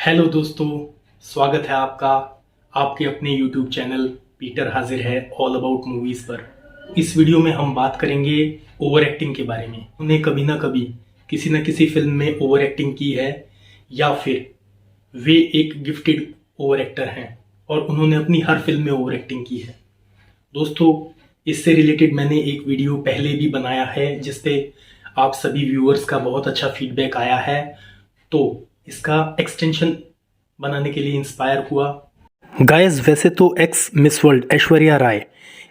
Hello दोस्तों, स्वागत है आपका आपके अपने यूट्यूब चैनल पीटर हाजिर है ऑल अबाउट मूवीज़ पर। इस वीडियो में हम बात करेंगे ओवर एक्टिंग के बारे में। उन्हें कभी ना कभी किसी न किसी फिल्म में ओवर एक्टिंग की है या फिर वे एक गिफ्टेड ओवर एक्टर हैं और उन्होंने अपनी हर फिल्म में ओवर एक्टिंग की है। दोस्तों, इससे रिलेटेड मैंने एक वीडियो पहले भी बनाया है जिसपे आप सभी व्यूअर्स का बहुत अच्छा फीडबैक आया है, तो इसका एक्सटेंशन बनाने के लिए इंस्पायर हुआ। गाइस, वैसे तो x miss world Aishwarya Rai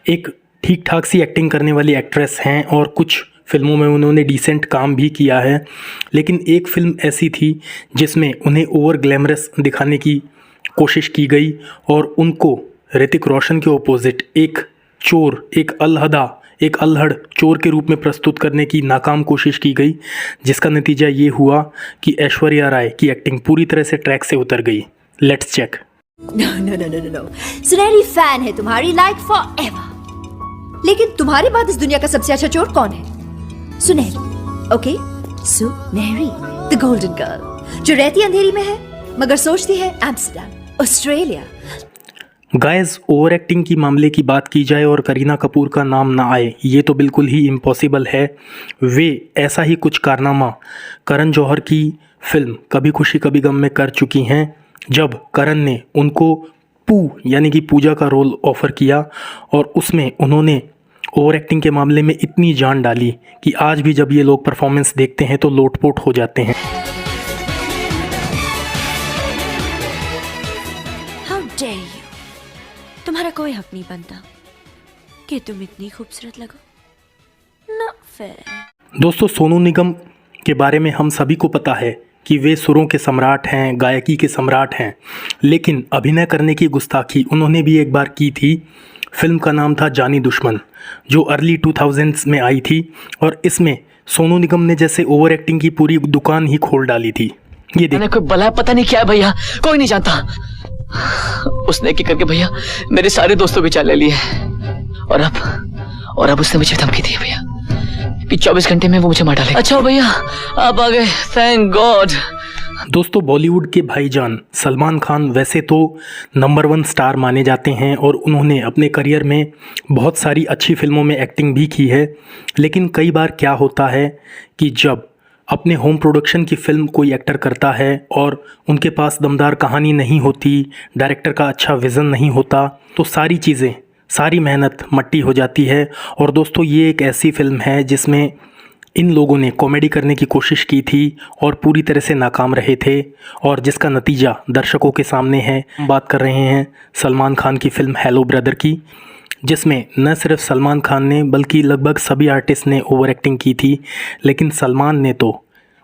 एक ठीक ठाक सी एक्टिंग करने वाली एक्ट्रेस हैं और कुछ फिल्मों में उन्होंने डिसेंट काम भी किया है, लेकिन एक फिल्म ऐसी थी जिसमें उन्हें ओवर ग्लैमरस दिखाने की कोशिश की गई और उनको ऋतिक रोशन के ओपोजिट एक चोर, एक अल्हड़ चोर के रूप में प्रस्तुत करने की नाकाम कोशिश की गई, जिसका नतीजा ये हुआ कि ऐश्वर्या राय की एक्टिंग पूरी तरह से ट्रैक से उतर गई। Let's check. No no no no no, सुनहरी फैन है तुम्हारी लाइक फॉरएवर। लेकिन तुम्हारे बाद इस दुनिया का सबसे अच्छा चोर कौन है? सुनहरी। ओके, सुनहरी द गोल्डन गर्ल, जो रहती अंधेरी में है मगर सोचती है Amsterdam, Australia. Guys, over acting की मामले की बात की जाए और करीना कपूर का नाम ना आए, ये तो बिल्कुल ही इम्पॉसिबल है। वे ऐसा ही कुछ कारनामा करण जौहर की फिल्म कभी खुशी कभी गम में कर चुकी हैं, जब करण ने उनको यानी कि पूजा का रोल ऑफ़र किया और उसमें उन्होंने ओवर एक्टिंग के मामले में इतनी जान डाली कि आज भी जब ये लोग परफॉर्मेंस देखते हैं तो लोटपोट हो जाते हैं। हाउ डेयर यू, तुम्हारा कोई हक नहीं बनता कि तुम इतनी खूबसूरत लगो। Not fair. दोस्तों, सोनू निगम के बारे में हम सभी को पता है कि वे सुरों के सम्राट हैं, गायकी के सम्राट हैं, लेकिन अभिनय करने की गुस्ताखी उन्होंने भी एक बार की थी। फिल्म का नाम था जानी दुश्मन, जो अर्ली 2000s में आई थी और इसमें सोनू निगम ने जैसे ओवर एक्टिंग की पूरी दुकान ही खोल डाली थी। ये मैंने कोई बला पता नहीं क्या है भैया, कोई नहीं जानता। उसने क्या करके भैया मेरे सारे दोस्तों भी ले लिए और अब उसने मुझे धमकी दी है भैया कि 24 घंटे में वो मुझे मार डालेगा। अच्छा भैया, आप आ गए, थैंक गॉड। दोस्तों, बॉलीवुड के भाईजान सलमान खान वैसे तो नंबर 1 स्टार माने जाते हैं और उन्होंने अपने करियर में बहुत सारी अच्छी फिल्मों में एक्टिंग भी की है, लेकिन कई बार क्या होता है कि जब अपने होम प्रोडक्शन की फ़िल्म कोई एक्टर करता है और उनके पास दमदार कहानी नहीं होती, डायरेक्टर का अच्छा विज़न नहीं होता, तो सारी मेहनत मट्टी हो जाती है। और दोस्तों, ये एक ऐसी फ़िल्म है जिसमें इन लोगों ने कॉमेडी करने की कोशिश की थी और पूरी तरह से नाकाम रहे थे और जिसका नतीजा दर्शकों के सामने है। हम बात कर रहे हैं सलमान खान की फ़िल्म हेलो ब्रदर की, जिसमें न सिर्फ सलमान खान ने बल्कि लगभग सभी आर्टिस्ट ने ओवर एक्टिंग की थी, लेकिन सलमान ने तो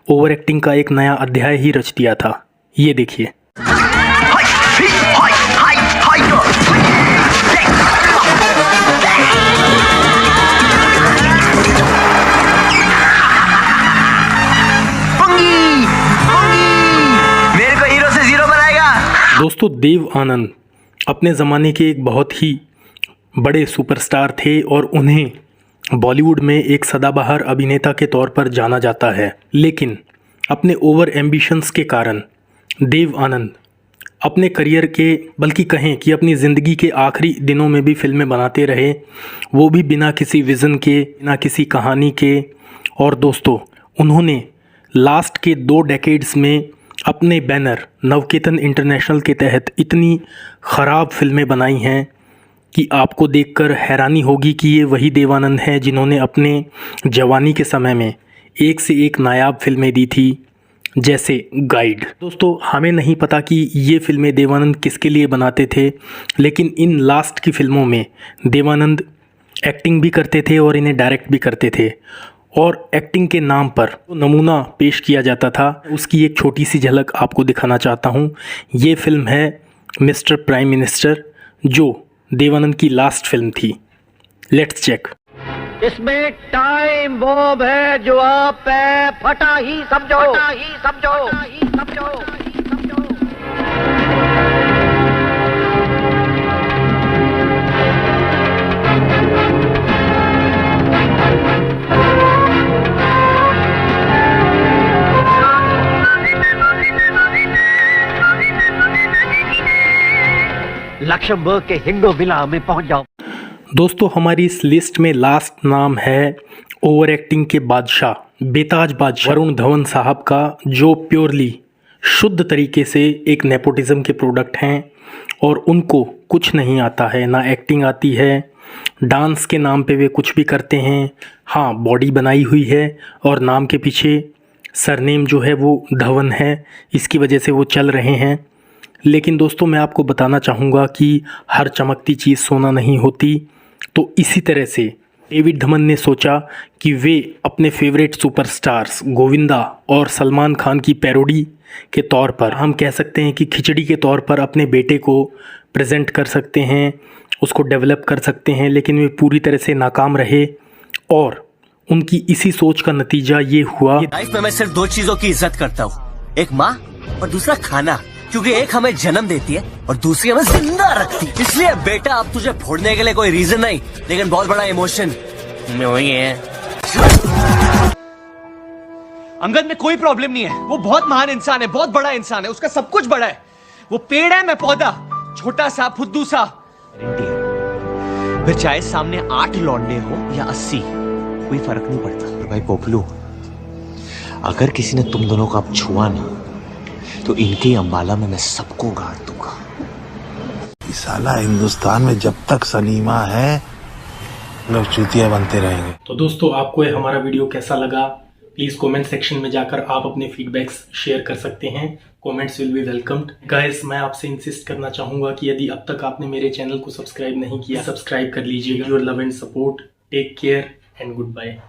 ओवर एक्टिंग का एक नया अध्याय ही रच दिया था। ये देखिए। मेरे को हीरो से जीरो बनाएगा। दोस्तों, देव आनंद अपने ज़माने के एक बहुत ही बड़े सुपरस्टार थे और उन्हें बॉलीवुड में एक सदाबहार अभिनेता के तौर पर जाना जाता है, लेकिन अपने ओवर एम्बिशंस के कारण देव आनंद अपने करियर के, बल्कि कहें कि अपनी ज़िंदगी के आखिरी दिनों में भी फिल्में बनाते रहे, वो भी बिना किसी विज़न के, बिना किसी कहानी के। और दोस्तों, उन्होंने लास्ट के 2 डेकेड्स में अपने बैनर नवकेतन इंटरनेशनल के तहत इतनी ख़राब फिल्में बनाई हैं कि आपको देखकर हैरानी होगी कि ये वही देव आनंद हैं जिन्होंने अपने जवानी के समय में एक से एक नायाब फिल्में दी थी, जैसे गाइड। दोस्तों, हमें नहीं पता कि ये फिल्में देव आनंद किसके लिए बनाते थे, लेकिन इन लास्ट की फिल्मों में देव आनंद एक्टिंग भी करते थे और इन्हें डायरेक्ट भी करते थे और एक्टिंग के नाम पर नमूना पेश किया जाता था। उसकी एक छोटी सी झलक आपको दिखाना चाहता हूँ। ये फिल्म है मिस्टर प्राइम मिनिस्टर, जो देवानंद की लास्ट फिल्म थी। Let's check. इसमें टाइम बॉम्ब है जो आप पे फटा ही समझो। लक्ष्मबर्ग के हिंगो विला में पहुंच जाओ। दोस्तों हमारी इस लिस्ट में लास्ट नाम है ओवर एक्टिंग के बादशाह, बेताज बादशाह वरुण धवन साहब का, जो प्योरली शुद्ध तरीके से एक नेपोटिज्म के प्रोडक्ट हैं और उनको कुछ नहीं आता है, ना एक्टिंग आती है, डांस के नाम पे वे कुछ भी करते हैं। हाँ, बॉडी बनाई हुई है और नाम के पीछे सरनेम जो है वो धवन है, इसकी वजह से वो चल रहे हैं। लेकिन दोस्तों मैं आपको बताना चाहूँगा कि हर चमकती चीज़ सोना नहीं होती। तो इसी तरह से डेविड धवन ने सोचा कि वे अपने फेवरेट सुपरस्टार्स गोविंदा और सलमान खान की पैरोडी के तौर पर, हम कह सकते हैं कि खिचड़ी के तौर पर अपने बेटे को प्रेजेंट कर सकते हैं, उसको डेवलप कर सकते हैं। लेकिन वे पूरी तरह से नाकाम रहे और उनकी इसी सोच का नतीजा ये हुआ। लाइफ में मैं सिर्फ दो चीजों की इज्जत करता हूँ, एक माँ और दूसरा खाना, क्योंकि एक हमें जन्म देती है और दूसरी हमें जिंदा रखती है। इसलिए बेटा अब तुझे फोड़ने के लिए कोई रीजन नहीं, लेकिन बहुत बड़ा इमोशन में वही है। अंगद में कोई प्रॉब्लम नहीं है, वो बहुत महान इंसान है, बहुत बड़ा इंसान है, उसका सब कुछ बड़ा है। वो पेड़ है, मैं पौधा, छोटा सा फुद्दू सा। फिर चाहे सामने 8 लौंडे हो या 80, कोई फर्क नहीं पड़ता। भाई पोपलू, अगर किसी ने तुम दोनों को अब छुआ ना तो इनके अंबाला में मैं सबको गाड़ दूंगा। साला हिंदुस्तान में जब तक सलीमा है लोग चूतिया बनते रहेंगे। तो दोस्तों आपको ये हमारा वीडियो कैसा लगा, प्लीज़ कमेंट सेक्शन में जाकर आप अपने फीडबैक्स शेयर कर सकते हैं। Comments will be welcomed. Guys मैं आपसे इंसिस्ट करना चाहूँगा कि यदि अब तक आपने मेरे चैनल को सब्सक्राइब नहीं किया, सब्सक्राइब कर लीजिएगा। Your love and support, take care and good bye.